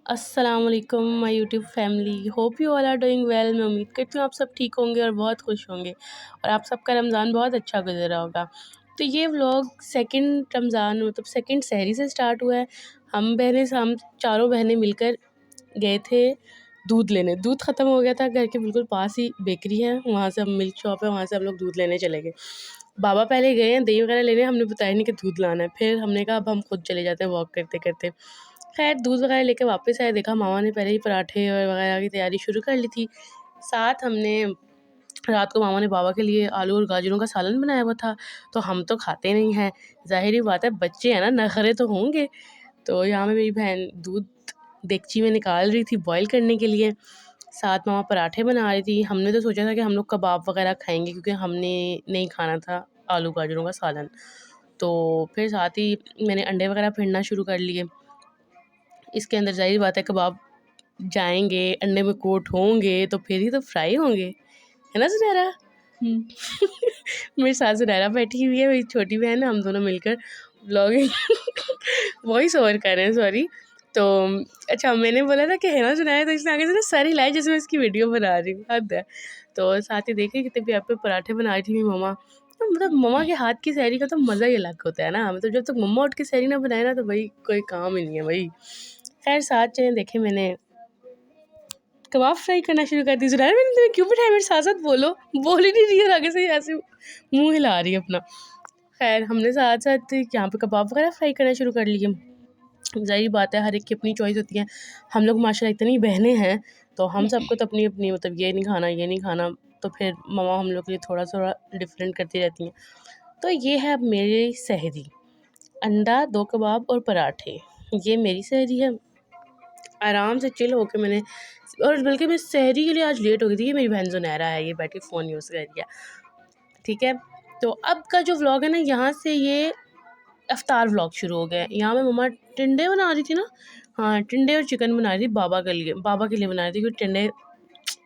अस्सलाम वालेकुम my YouTube family, hope you all are doing well. मैं उम्मीद करती हूँ आप सब ठीक होंगे और बहुत खुश होंगे और आप सबका रमज़ान बहुत अच्छा गुजरा होगा। तो ये व्लॉग सेकंड रमज़ान मतलब सेकंड सहरी से स्टार्ट हुआ है। हम चारों बहनें मिलकर गए थे दूध लेने। दूध ख़त्म हो गया था, घर के बिल्कुल पास ही बेकरी है, वहाँ से हम मिल्क शॉप है, वहाँ से हम लोग दूध लेने चले गए। बाबा पहले गए हैं दही वगैरह लेने, हमने बताया नहीं कि दूध लाना है। फिर हमने कहा अब हम खुद चले जाते हैं वॉक करते करते। खैर दूध वगैरह लेके वापस आए, देखा मामा ने पहले ही पराठे और वगैरह की तैयारी शुरू कर ली थी। साथ हमने रात को मामा ने बाबा के लिए आलू और गाजरों का सालन बनाया हुआ था। तो हम तो खाते नहीं हैं, ज़ाहिर बात है, बच्चे हैं ना, नखरे तो होंगे। तो यहाँ में मेरी बहन दूध देगची में निकाल रही थी बॉईल करने के लिए, साथ मामा पराठे बना रही थी। हमने तो सोचा था कि हम लोग कबाब वगैरह खाएंगे क्योंकि हमने नहीं खाना था आलू गाजरों का सालन। तो फिर साथ ही मैंने अंडे वगैरह फेंटना शुरू कर लिए। इसके अंदर ज़ाहिर बात है कबाब जाएंगे, अंडे में कोट होंगे तो फिर ही तो फ्राई होंगे, है ना सुनहरा? मेरे साथ सुनहरा बैठी हुई है, मेरी छोटी बहन है, हम दोनों मिलकर ब्लॉगिंग वॉइस ओवर कर रहे हैं, सॉरी। तो अच्छा, मैंने बोला था कि है ना सुनाया, तो इसने आगे से ना सर हिलाई जैसे मैं इसकी वीडियो बना रही हूँ, हद है। तो साथ ही देखिए कितने प्यार पे पराठे बना रही थी मेरी मम्मा। तो मतलब मम्मा के हाथ की सहरी का तो मज़ा ही अलग होता है ना, मतलब जब तक मम्मा उठ के सहरी ना बनाए ना तो भाई कोई काम ही नहीं है भाई। खैर साथ चले देखे, मैंने कबाब फ्राई करना शुरू कर दी। सुना मैंने तुम्हें क्यों बिठाया, मेरे साथ साथ बोलो, बोल ही नहीं रही है और आगे से ऐसे मुंह हिला रही है अपना। खैर हमने साथ साथ यहाँ पे कबाब वगैरह फ्राई करना शुरू कर लिए। ज़ाहिर बात है हर एक की अपनी चॉइस होती है। हम लोग माशाल्लाह इतनी बहनें हैं तो हम सबको तो अपनी अपनी मतलब ये नहीं खाना ये नहीं खाना, तो फिर मम्मा हम लोग के लिए थोड़ा थोड़ा डिफरेंट करती रहती हैं। तो ये है अब मेरी सहरी, अंडा, 2 कबाब और पराठे, ये मेरी सहरी है। आराम से चिल होके मैंने, और बल्कि मैं सहरी के लिए आज लेट हो गई थी। ये मेरी बहन ज़ुनैरा है, ये बैठी फ़ोन यूज़ कर रही है, ठीक है। तो अब का जो व्लॉग है ना, यहाँ से ये इफ्तार व्लॉग शुरू हो गया है। यहाँ में मम्मा टिंडे बना रही थी ना, हाँ टिंडे और चिकन बना रही थी बाबा के लिए बना रही थी, क्योंकि टिंडे,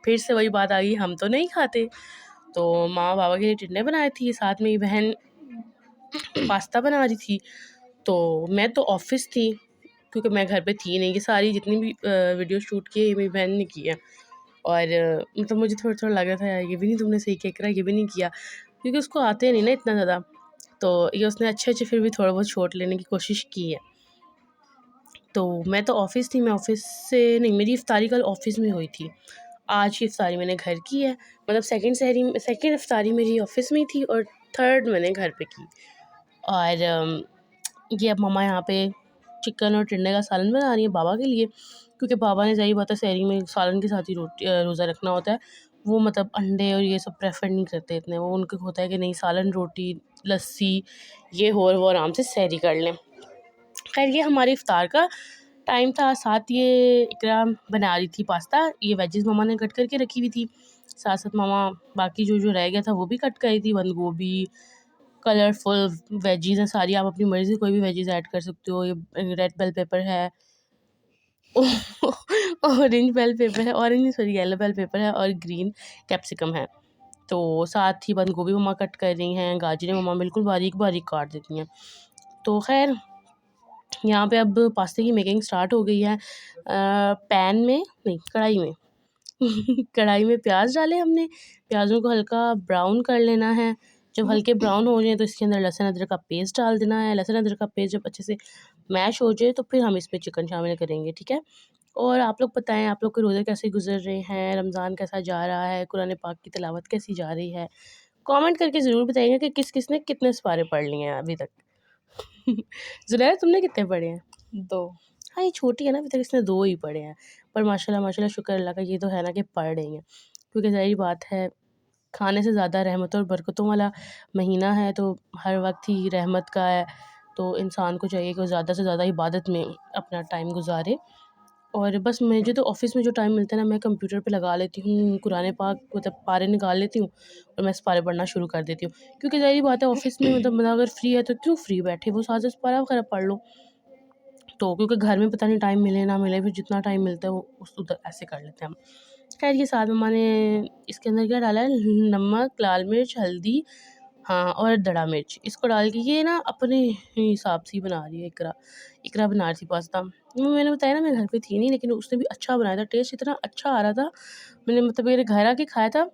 फिर से वही बात आ गई, हम तो नहीं खाते। तो माँ बाबा के लिए टिंडे बनाई थी, साथ में ये बहन पास्ता बना रही थी। तो मैं तो ऑफिस थी क्योंकि मैं घर पे थी नहीं। ये सारी जितनी भी वीडियो शूट की है मेरी बहन ने की है। और मतलब मुझे थोड़ा थोड़ा लग रहा था यार ये भी नहीं तुमने सही क्या करा, ये भी नहीं किया, क्योंकि उसको आते नहीं ना इतना ज़्यादा। तो ये उसने अच्छे अच्छे फिर भी थोड़ा बहुत शॉट लेने की कोशिश की है। तो मैं तो ऑफिस थी, मैं ऑफिस से नहीं, मेरी इफ्तारी कल ऑफिस में हुई थी। आज की इफ्तारी मैंने घर की है, मतलब सेकंड इफ्तारी मेरी ऑफिस में थी और थर्ड मैंने घर पे की। और ये अब मम्मा यहाँ पे चिकन और टिंडे का सालन बना रही है बाबा के लिए, क्योंकि बाबा ने सही बात है सहरी में सालन के साथ ही रोज़ा रखना होता है। वो मतलब अंडे और ये सब प्रेफर नहीं करते इतने, वो उनको होता है कि नहीं सालन रोटी लस्सी ये हो और वो आराम से सहरी कर लें। खैर ये हमारे इफ्तार का टाइम था। साथ ये इकरा बना रही थी पास्ता, ये वेजेस मम्मा ने कट करके रखी हुई थी। साथ साथ मामा बाकी जो जो रह गया था वो भी कट करी थी, बंद गोभी, कलरफुल वेजीज़ हैं सारी, आप अपनी मर्ज़ी से कोई भी वेजीज़ ऐड कर सकते हो। ये रेड बेल पेपर है, ऑरेंज बेल पेपर है, ऑरेंज नहीं सॉरी येलो बेल पेपर है, और ग्रीन कैप्सिकम है। तो साथ ही बंद गोभी मम्मा कट कर रही हैं, गाजरें मम्मा बिल्कुल बारीक बारीक काट देती हैं। तो खैर यहाँ पे अब पास्ते की मेकिंग स्टार्ट हो गई है। पैन में नहीं, कढ़ाई में कढ़ाई में प्याज डाले हमने, प्याज़ों को हल्का ब्राउन कर लेना है। जब हल्के ब्राउन हो जाए तो इसके अंदर लहसुन अदरक का पेस्ट डाल देना है। लहसुन अदरक का पेस्ट जब अच्छे से मैश हो जाए तो फिर हम इसमें चिकन शामिल करेंगे, ठीक है। और आप लोग बताएं आप लोग के रोज़े कैसे गुजर रहे हैं, रमज़ान कैसा जा रहा है, कुरान पाक की तिलावत कैसी जा रही है। कमेंट करके ज़रूर बताइएगा कि किस किस ने कितने सिपारे पढ़ लिए हैं अभी तक। ज़ुनैर तुमने कितने पढ़े हैं? 2। हाँ ये छोटी है ना, अभी तक इसने 2 ही पढ़े हैं, पर माशाल्लाह माशाल्लाह शुक्र अल्लाह का, ये तो है ना कि पढ़ रही हैं। क्योंकि ज़ाहिर बात है खाने से ज़्यादा रहमत और बरकतों वाला महीना है, तो हर वक्त ही रहमत का है। तो इंसान को चाहिए कि वो ज़्यादा से ज़्यादा इबादत में अपना टाइम गुजारे। और बस मुझे तो ऑफ़िस में जो टाइम मिलता है ना, मैं कंप्यूटर पे लगा लेती हूँ कुरान पाक, मतलब पारे निकाल लेती हूँ और मैं पारे पढ़ना शुरू कर देती हूँ। क्योंकि ज़ाहिर बात है ऑफ़िस में मतलब बंदा अगर फ्री है तो क्यों फ्री बैठे, वो साथ पारा वगैरह पढ़ लो। तो क्योंकि घर में पता नहीं टाइम मिले ना मिले, फिर जितना टाइम मिलता है वो उस उधर ऐसे कर लेते हैं हम। खैर ये साथ में मैंने इसके अंदर क्या डाला है, नमक, लाल मिर्च, हल्दी, हाँ और दड़ा मिर्च, इसको डाल के ये ना अपने हिसाब से ही बना रही है इकरा बना रही थी पास्ता। मैंने बताया ना मैं घर पे थी नहीं, लेकिन उसने भी अच्छा बनाया था, टेस्ट इतना अच्छा आ रहा था। मैंने मतलब मेरे घर आके खाया था,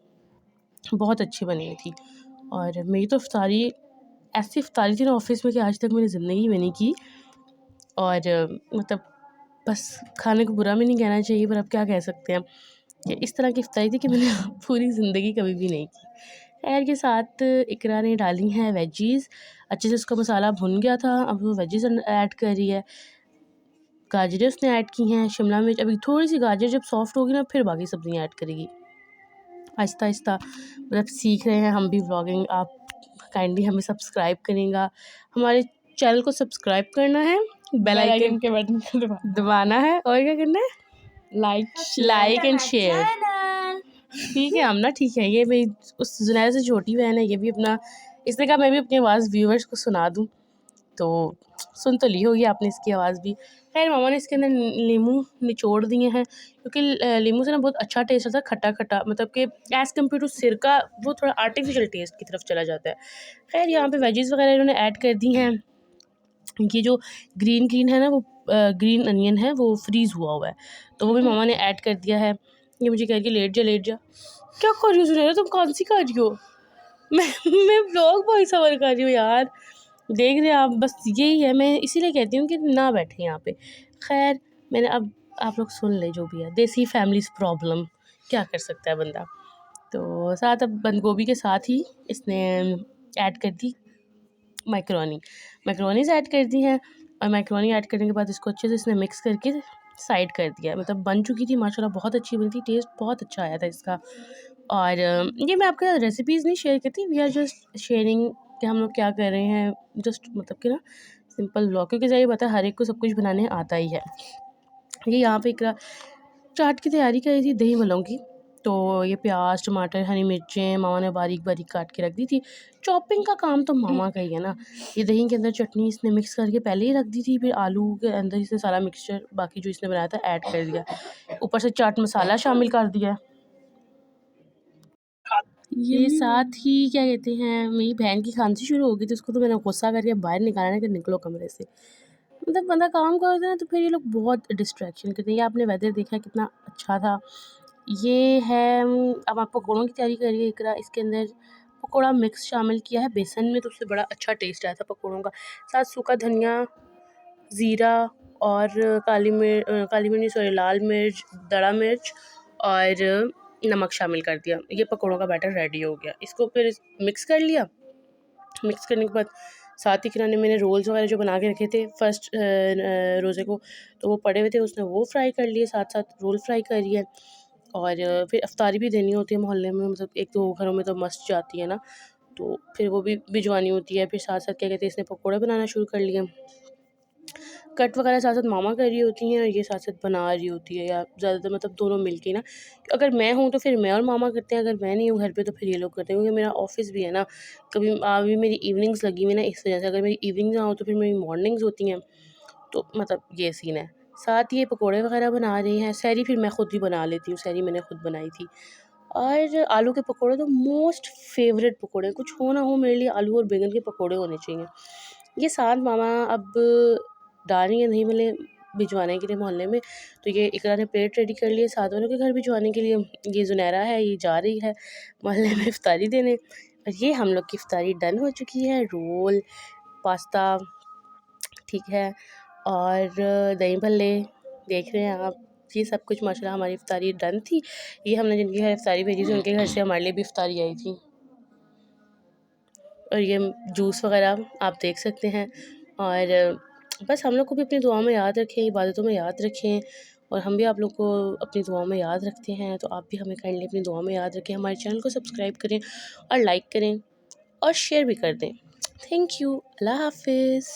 बहुत अच्छी बनी हुई थी। और मेरी तो इफ्तारी ऐसी इफ्तारी थी ना ऑफ़िस में कि आज तक मैंने ज़िंदगी में नहीं की। और मतलब बस खाने को बुरा भी नहीं कहना चाहिए, पर अब क्या कह सकते हैं। ये इस तरह की इफ्तारी थी कि मैंने पूरी ज़िंदगी कभी भी नहीं की। खैर के साथ इकरा ने डाली हैं वेजीज़, अच्छे से उसका मसाला भुन गया था, अब वो वेजीज़ ऐड कर रही है। गाजरें उसने ऐड की हैं, शिमला मिर्च, अभी थोड़ी सी गाजर जब सॉफ्ट होगी ना फिर बाकी सब्जियाँ ऐड करेगी। आहिस्ता आहिस्ता मतलब सीख रहे हैं हम भी व्लॉगिंग। आप काइंडली हमें सब्सक्राइब करेगा, हमारे चैनल को सब्सक्राइब करना है, बेल आइकन के बटन को दबाना है, और क्या करना है, लाइक एंड शेयर। ठीक है हम ना, ठीक है, ये मेरी उस जुनैर से छोटी बहन है, ये भी अपना, इसने कहा मैं भी अपनी आवाज़ व्यूवर्स को सुना दूँ, तो सुन तो ली होगी आपने इसकी आवाज़ भी। खैर मामा ने इसके अंदर नींबू निचोड़ दिए हैं, क्योंकि नींबू से ना बहुत अच्छा टेस्ट आता है, खट्टा खट्टा, मतलब कि एज़ कम्पेयर टू सिरका वो थोड़ा आर्टिफिशियल टेस्ट की तरफ चला जाता है। खैर यहाँ पे वेजीज़ वगैरह इन्होंने ऐड कर दी हैं। ये जो ग्रीन ग्रीन है ना, वो ग्रीन अनियन है, वो फ्रीज़ हुआ है, तो वो भी मामा ने ऐड कर दिया है। ये मुझे कह रही है लेट जा। क्या कर रही हो सुनैरा, तुम कौन सी कर रही हो? मैं व्लॉग वॉइस ओवर कर रही हूँ यार, देख रहे हैं आप। बस यही है, मैं इसीलिए कहती हूँ कि ना बैठे यहाँ पे। खैर मैंने अब, आप लोग सुन ले जो भी है, देसी फैमिलीज़ प्रॉब्लम, क्या कर सकता है बंदा। तो साथ अब बंद गोभी के साथ ही इसने ऐड कर दी मैकरोनीज़ ऐड कर दी हैं, और मैकरोनी ऐड करने के बाद इसको अच्छे से इसने मिक्स करके साइड कर दिया। मतलब बन चुकी थी माशाल्लाह, बहुत अच्छी बनी थी, टेस्ट बहुत अच्छा आया था इसका। और ये मैं आपके साथ रेसिपीज़ नहीं शेयर करती, वी आर जस्ट शेयरिंग कि हम लोग क्या कर रहे हैं, जस्ट मतलब कि ना सिंपल व्लॉग, क्योंकि ज़ाहिर बात है हर एक को सब कुछ बनाने आता ही है। ये यहाँ पे इकरा चाट की तैयारी कर रही थी, दही मलाई। तो ये प्याज, टमाटर, हरी मिर्चें मामा ने बारीक बारीक काट के रख दी थी। चॉपिंग का काम तो मामा का ही है ना। ये दही के अंदर चटनी इसने मिक्स करके पहले ही रख दी थी, फिर आलू के अंदर इसने सारा मिक्सचर बाकी जो इसने बनाया था ऐड कर दिया, ऊपर से चाट मसाला शामिल कर दिया। ये साथ ही क्या कहते हैं, मेरी बहन की खांसी शुरू हो गई, तो उसको तो मैंने गुस्सा करके बाहर निकालना कि निकलो कमरे से। मतलब बंदा काम करता है ना, तो फिर ये लोग बहुत डिस्ट्रैक्शन करते हैं। ये आपने वेदर देखा कितना अच्छा था। ये है अब आप पकौड़ों की तैयारी करिए इकरा, इसके अंदर पकौड़ा मिक्स शामिल किया है बेसन में, तो उससे बड़ा अच्छा टेस्ट आया था पकौड़ों का। साथ सूखा धनिया, ज़ीरा और काली मिर्च नहीं सॉरी लाल मिर्च, दड़ा मिर्च और नमक शामिल कर दिया। ये पकौड़ों का बैटर रेडी हो गया। इसको फिर मिक्स कर लिया। मिक्स करने के बाद साथ ही किराने मैंने रोल्स वगैरह जो बना के रखे थे फर्स्ट रोज़े को, तो वो पड़े हुए थे, उसने वो फ्राई कर लिए, साथ साथ रोल फ्राई करी है। और फिर अफ्तारी भी देनी होती है मोहल्ले में, मतलब एक दो घरों में तो मस्त जाती है ना, तो फिर वो भी भिजवानी होती है। फिर साथ साथ क्या कहते हैं, इसने पकौड़े बनाना शुरू कर लिए। कट वगैरह साथ साथ मामा कर रही होती हैं, और ये साथ साथ बना रही होती है, या ज़्यादातर मतलब दोनों मिलके ना। अगर मैं हूँ तो फिर मैं और मामा करते हैं, अगर मैं नहीं हूँ घर पे तो फिर ये लोग करते हैं, क्योंकि मेरा ऑफिस भी है ना। कभी अभी मेरी इवनिंग्स लगी हुई ना, इस वजह से अगर मेरी इवनिंग्स ना हो तो फिर मेरी मॉर्निंग्स होती हैं, तो मतलब ये सीन है। साथ ही ये पकौड़े वगैरह बना रही हैं। सहरी फिर मैं खुद ही बना लेती हूँ, सहरी मैंने खुद बनाई थी। और आलू के पकौड़े तो मोस्ट फेवरेट पकौड़े, कुछ हो ना हो मेरे लिए आलू और बैंगन के पकौड़े होने चाहिए। ये साथ मामा अब डाल रही हैं दही भल्ले भिजवाने के लिए मोहल्ले में। तो ये इकरा ने प्लेट रेडी कर लिए साथ वालों के घर भिजवाने के लिए। ये जुनैरा है, ये जा रही है मोहल्ले में इफ्तारी देने। और ये हम लोग की इफ्तारी डन हो चुकी है। रोल, पास्ता, ठीक है, और दही भल्ले देख रहे हैं आप। ये सब कुछ माशाल्लाह हमारी इफ्तारी डन थी। ये हमने जिनके घर इफ्तारी भेजी थी उनके घर से हमारे लिए भी इफ्तारी आई थी। और ये जूस वगैरह आप देख सकते हैं। और बस हम लोग को भी अपनी दुआ में याद रखें, इबादतों में याद रखें, और हम भी आप लोग को अपनी दुआ में याद रखते हैं। तो आप भी हमें काइंडली अपनी दुआ में याद रखें, हमारे चैनल को सब्सक्राइब करें और लाइक करें और शेयर भी कर दें। Thank you. अल्लाह हाफिज़।